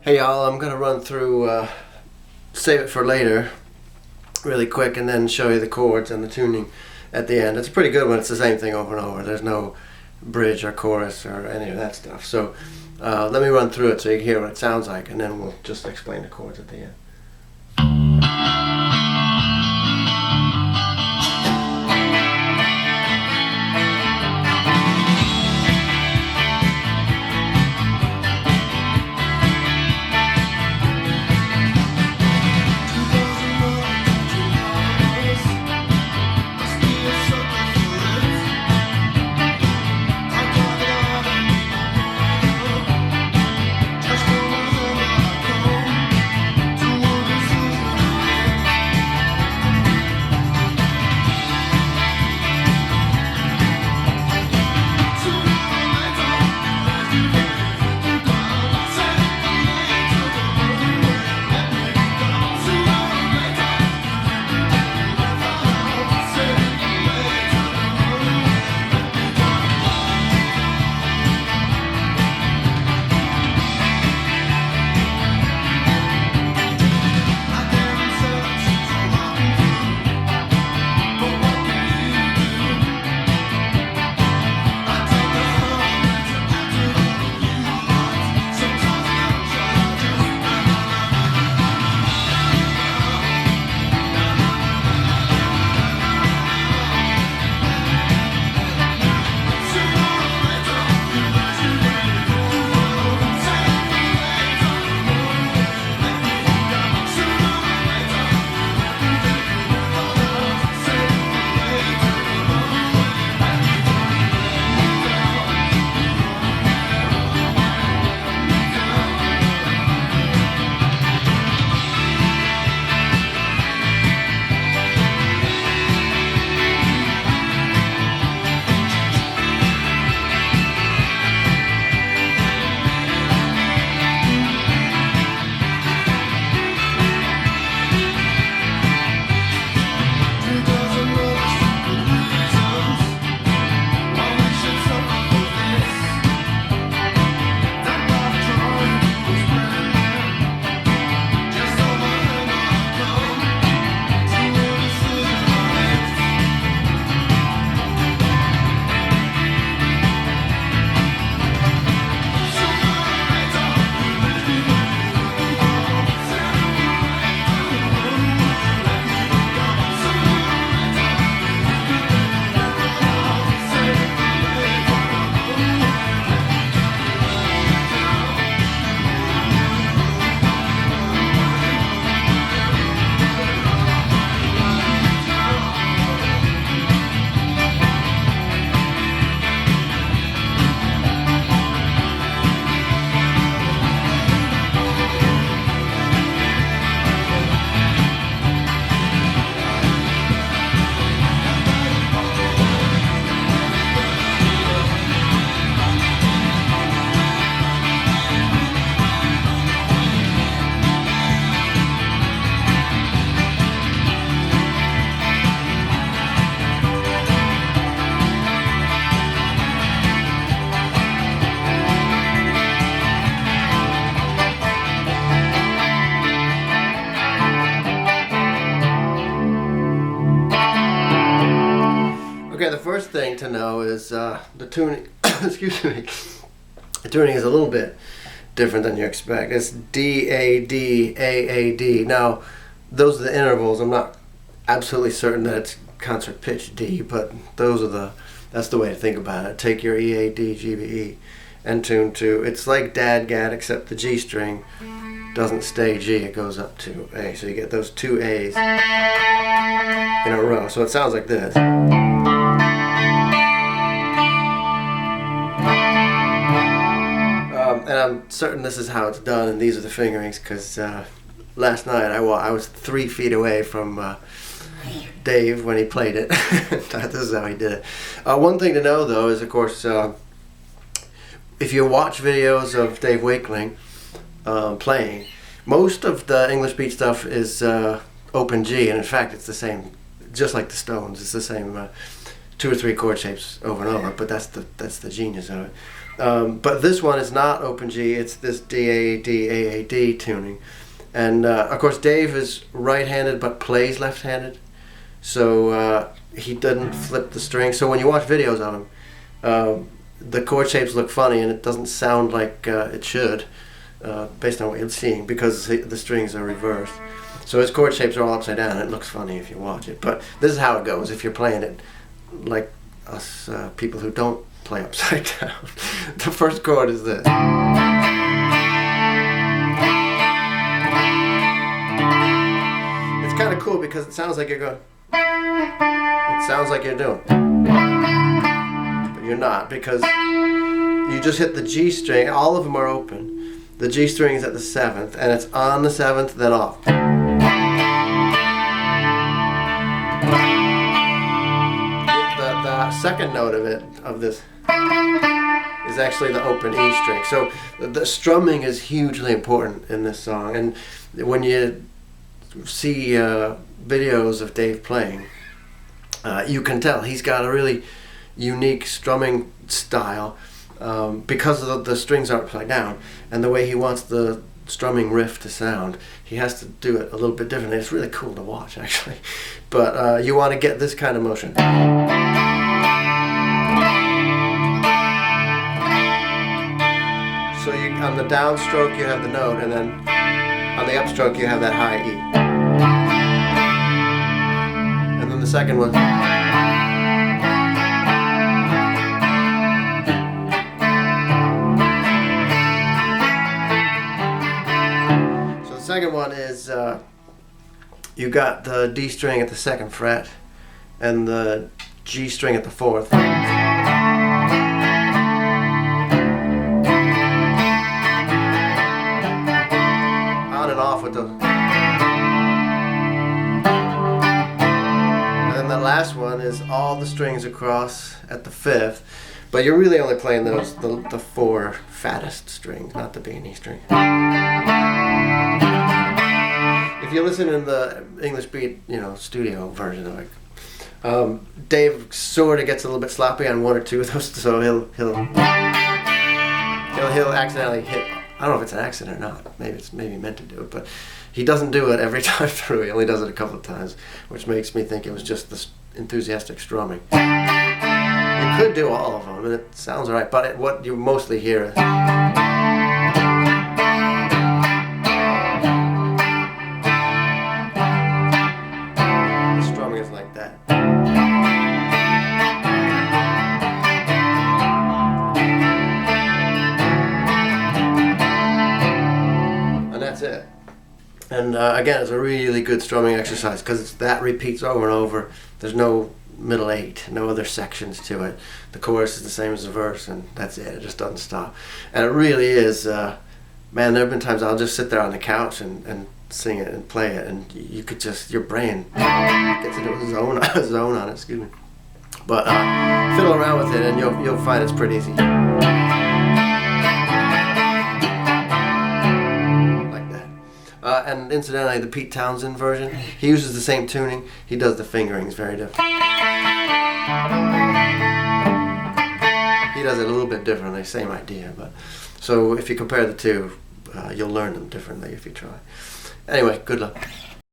Hey y'all, I'm gonna run through, save it for later, really quick, and then show you the chords and the tuning at the end. It's a pretty good one. It's the same thing over and over. There's no bridge or chorus or any of that stuff. So let me run through it so you can hear what it sounds like, and then we'll just explain the chords at the end. Okay, the first thing to know is the tuning. Excuse me. The tuning is a little bit different than you expect. It's D A D A A D. Now, those are the intervals. I'm not absolutely certain that it's concert pitch D, but that's the way to think about it. Take your E A D G B E and tune to. It's like DAD-GAD, except the G string doesn't stay G. It goes up to A. So you get those two A's in a row. So it sounds like this. And I'm certain this is how it's done, and these are the fingerings, because last night I was 3 feet away from Dave when he played it. This is how he did it. One thing to know, though, is, of course, if you watch videos of Dave Wakeling playing, most of the English beat stuff is open G, and in fact it's the same, just like the Stones. It's the same 2 or 3 chord shapes over and over, but that's the genius of it. But this one is not open G, it's this D-A-D, A-A-D tuning. And of course Dave is right-handed but plays left-handed, so he doesn't flip the string. So when you watch videos of him, the chord shapes look funny and it doesn't sound like it should, based on what you're seeing, because the strings are reversed. So his chord shapes are all upside down. It looks funny if you watch it, but this is how it goes if you're playing it like us people who don't play upside down. The first chord is this. It's kind of cool because it sounds like you're going. It sounds like you're doing, but you're not, because you just hit the G string. All of them are open. The G string is at the 7th, and it's on the 7th, then off. The second note of this is actually the open E string. So the strumming is hugely important in this song, and when you see videos of Dave playing, you can tell he's got a really unique strumming style, because the strings are upside down, and the way he wants the strumming riff to sound, he has to do it a little bit differently. It's really cool to watch, actually. But you want to get this kind of motion. So on the downstroke you have the note, and then on the upstroke you have that high E. And then the second one. So the second one is you got the D string at the 2nd fret and the G string at the 4th. Off with those. And then the last one is all the strings across at the 5th, but you're really only playing those the 4 fattest strings, not the B and E string. If you listen in the English Beat, studio version of it, Dave sort of gets a little bit sloppy on 1 or 2 of those, so he'll accidentally hit. I don't know if it's an accident or not. Maybe meant to do it, but he doesn't do it every time through. He only does it a couple of times, which makes me think it was just the enthusiastic strumming. You could do all of them, and it sounds alright, but what you mostly hear is. The strumming is like that. That's it. And again, it's a really good strumming exercise because that repeats over and over. There's no middle 8, no other sections to it. The chorus is the same as the verse, and that's it. It just doesn't stop. And it really is, man, there have been times I'll just sit there on the couch and sing it and play it, and you could just, your brain gets into a zone on it, excuse me. But fiddle around with it and you'll find it's pretty easy. And incidentally, the Pete Townshend version, he uses the same tuning. He does the fingerings very different. He does it a little bit differently, same idea. But so if you compare the two, you'll learn them differently if you try. Anyway, good luck.